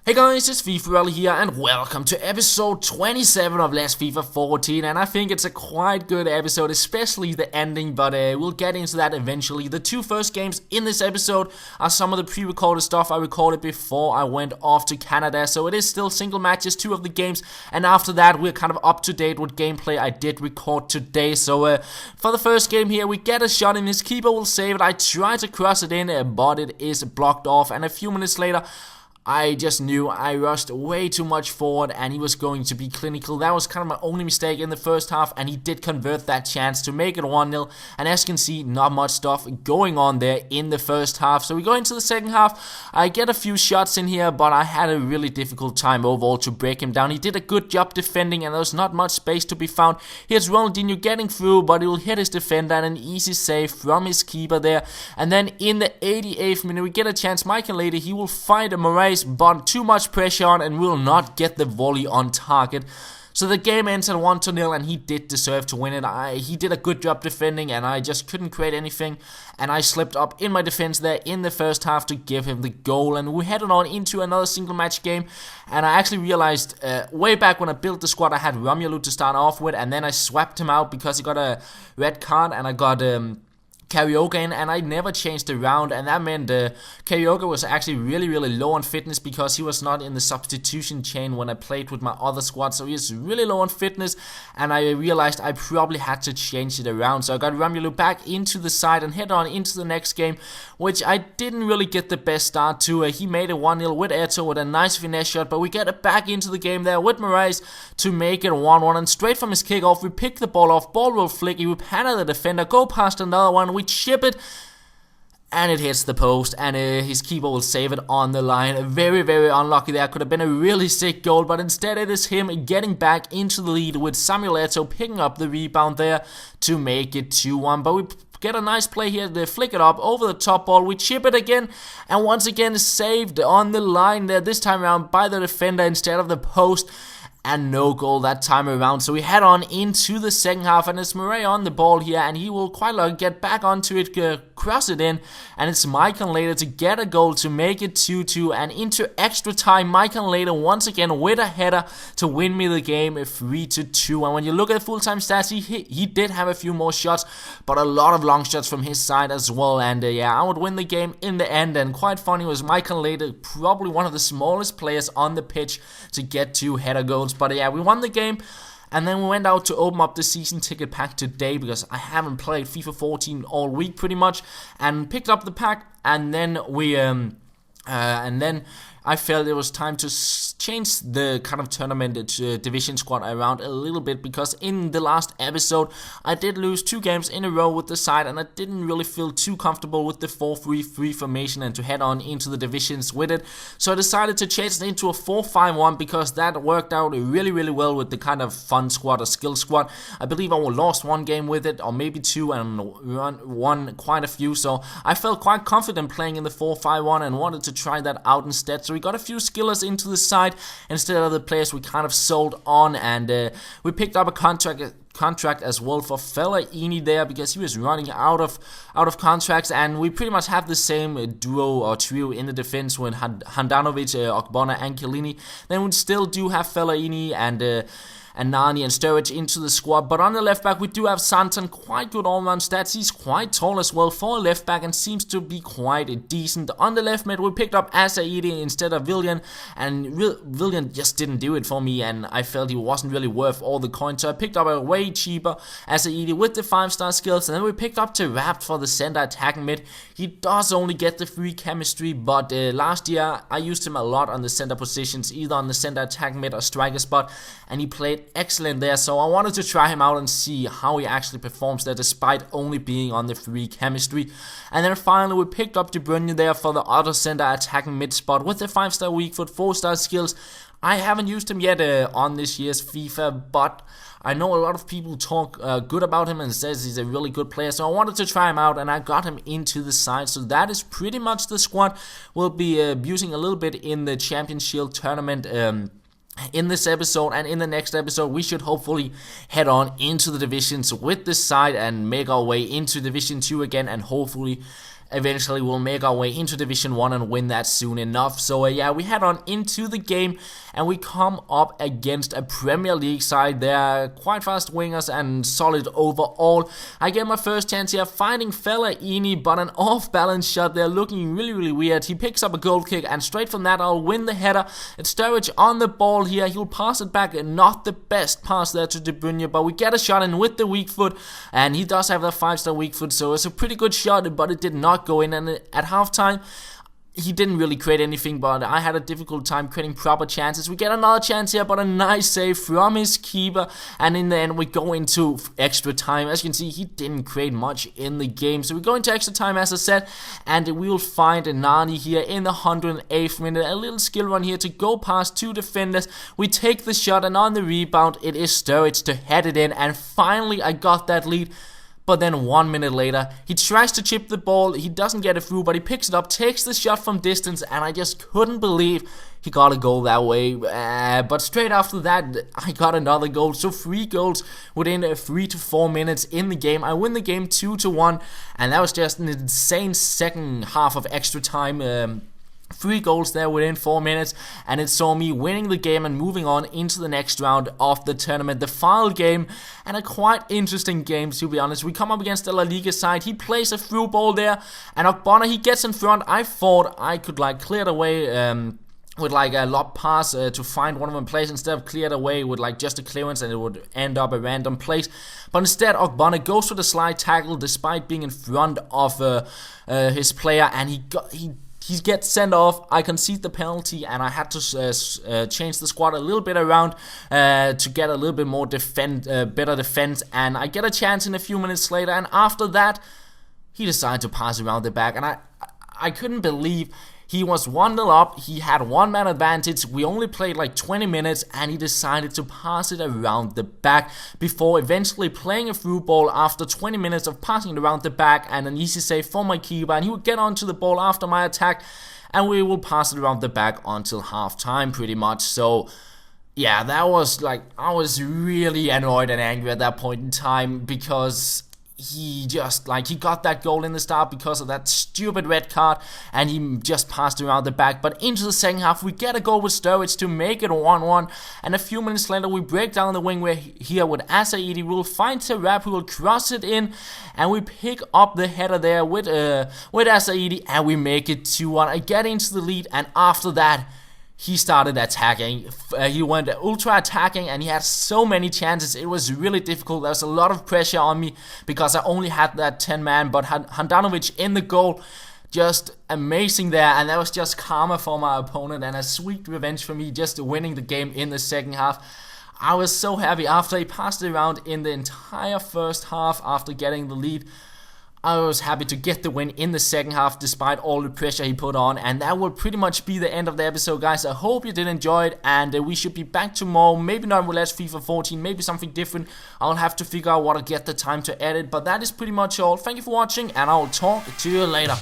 Hey guys, it's FifaRalle here and welcome to episode 27 of Let's FIFA 14, and I think it's a quite good episode, especially the ending, but we'll get into that eventually. The two first games in this episode are some of the pre-recorded stuff I recorded before I went off to Canada, so it is still single matches, two of the games, and after that we're kind of up to date with gameplay I did record today. So for the first game here, we get a shot in, his keeper will save it. I try to cross it in, but it is blocked off, and a few minutes later I just knew I rushed way too much forward and he was going to be clinical. That was kind of my only mistake in the first half, and he did convert that chance to make it 1-0. And as you can see, not much stuff going on there in the first half. So we go into the second half. I get a few shots in here, but I had a really difficult time overall to break him down. He did a good job defending and there was not much space to be found. Here's Ronaldinho getting through, but he will hit his defender and an easy save from his keeper there. And then in the 88th minute, we get a chance. Michael later, he will find a Moraes, but too much pressure on and will not get the volley on target. So the game ends at 1-0, and he did deserve to win it. He did a good job defending, and I just couldn't create anything. And I slipped up in my defense there in the first half to give him the goal. And we headed on into another single match game. And I actually realized way back when I built the squad, I had Romelu to start off with, and then I swapped him out because he got a red card, and I got Karaoke in, and I never changed around, and that meant Karaoke was actually really low on fitness because he was not in the substitution chain when I played with my other squad, so he is really low on fitness, and I realized I probably had to change it around. So I got Romelu back into the side and head on into the next game, which I didn't really get the best start to. He made it 1-0 with Eto with a nice finesse shot, but we get it back into the game there with Moraes to make it 1-1, and straight from his kickoff we pick the ball off, ball will flick, we panel the defender, go past another one, we chip it, and it hits the post, and his keeper will save it on the line. Very unlucky there. Could have been a really sick goal, but instead it is him getting back into the lead with Samuel Eto'o picking up the rebound there to make it 2-1. But we get a nice play here. They flick it up over the top ball. We chip it again, and once again saved on the line there, this time around by the defender instead of the post. And no goal that time around. So we head on into the second half, and it's Murray on the ball here, and he will quite likely get back onto it, cross it in, and it's Michael later to get a goal to make it 2-2, and into extra time, Michael later once again with a header to win me the game 3-2. And when you look at full-time stats, he did have a few more shots, but a lot of long shots from his side as well, and yeah, I would win the game in the end. And quite funny was Michael later, probably one of the smallest players on the pitch to get 2 header goals. But yeah, we won the game, and then we went out to open up the season ticket pack today because I haven't played FIFA 14 all week pretty much, and picked up the pack, and then we I felt it was time to change the kind of tournament division squad around a little bit, because in the last episode I did lose 2 games in a row with the side, and I didn't really feel too comfortable with the 4-3-3 formation and to head on into the divisions with it. So I decided to change it into a 4-5-1 because that worked out really well with the kind of fun squad or skill squad. I believe I lost 1 game with it, or maybe 2, and won quite a few. So I felt quite confident playing in the 4-5-1 and wanted to try that out instead. So we got a few skillers into the side instead of the players we kind of sold on, and we picked up a contract as well for Fellaini there because he was running out of contracts, and we pretty much have the same duo or trio in the defense with Handanovic, Ogbonna and Chiellini. Then we still do have Fellaini and Nani and Sturridge into the squad. But on the left back we do have Santon, quite good all-round stats. He's quite tall as well for a left back and seems to be quite decent. On the left mid we picked up Asaidi instead of Willian, and Willian just didn't do it for me, and I felt he wasn't really worth all the coins, so I picked up a way cheaper Asaidi with the 5-star skills. And then we picked up Rapt for the center attacking mid. He does only get the free chemistry, but last year I used him a lot on the center positions, either on the center attacking mid or striker spot, and he played excellent there. So I wanted to try him out and see how he actually performs there despite only being on the free chemistry. And then finally we picked up De Bruyne there for the other center attacking mid spot with the 5-star weak foot, 4-star skills. I haven't used him yet on this year's FIFA, but I know a lot of people talk good about him and says he's a really good player, so I wanted to try him out and I got him into the side. So that is pretty much the squad we'll be using a little bit in the Champions Shield tournament in this episode, and in the next episode we should hopefully head on into the divisions with this side and make our way into Division 2 again, and hopefully eventually we'll make our way into Division 1 and win that soon enough. So yeah, we head on into the game and we come up against a Premier League side. They're quite fast wingers and solid overall. I get my first chance here finding FifaRalle, but an off-balance shot there looking really weird. He picks up a goal kick and straight from that I'll win the header. It's Sturridge on the ball here. He'll pass it back. Not the best pass there to De Bruyne, but we get a shot in with the weak foot, and he does have that 5-star weak foot, so it's a pretty good shot, but it did not go in. And at halftime he didn't really create anything, but I had a difficult time creating proper chances. We get another chance here, but a nice save from his keeper, and in the end we go into extra time. As you can see, he didn't create much in the game, so we go into extra time as I said, and we will find Nani here in the 108th minute. A little skill run here to go past two defenders. We take the shot, and on the rebound it is Sturridge to head it in, and finally I got that lead. But then 1 minute later, he tries to chip the ball, he doesn't get it through, but he picks it up, takes the shot from distance, and I just couldn't believe he got a goal that way. But straight after that, I got another goal, so 3 goals within 3 to 4 minutes in the game. I win the game 2-1, and that was just an insane second half of extra time. 3 goals there within 4 minutes, and it saw me winning the game and moving on into the next round of the tournament, the final game, and a quite interesting game to be honest. We come up against the La Liga side. He plays a through ball there, and Ogbonna, he gets in front. I thought I could like clear it away with like a lob pass to find one of them place, instead of cleared away with like just a clearance and it would end up a random place. But instead Ogbonna goes for the slide tackle despite being in front of his player, and he gets sent off. I concede the penalty, and I had to change the squad a little bit around to get a little bit more better defense. And I get a chance in a few minutes later, and after that, he decided to pass around the back, and I couldn't believe. He was 1-0 up, he had 1-man advantage, we only played like 20 minutes, and he decided to pass it around the back before eventually playing a through ball after 20 minutes of passing it around the back, and an easy save from my keeper, and he would get onto the ball after my attack, and we will pass it around the back until half time pretty much. So yeah, that was like, I was really annoyed and angry at that point in time, because he just like, he got that goal in the start because of that stupid red card, and he just passed around the back. But into the second half we get a goal with Sturridge to make it 1-1, and a few minutes later we break down the wing here with Asaidi. We'll find Terap, who will cross it in, and we pick up the header there with Asaidi, and we make it 2-1. I get into the lead, and after that he started attacking. He went ultra attacking, and he had so many chances. It was really difficult. There was a lot of pressure on me because I only had that 10-man, but Handanovic in the goal, just amazing there, and that was just karma for my opponent and a sweet revenge for me just winning the game in the second half. I was so happy after he passed it around in the entire first half after getting the lead. I was happy to get the win in the second half despite all the pressure he put on, and that will pretty much be the end of the episode, guys. I hope you did enjoy it, and we should be back tomorrow. Maybe not with Let's FIFA 14, maybe something different. I'll have to figure out what to get the time to edit, but that is pretty much all. Thank you for watching, and I'll talk to you later.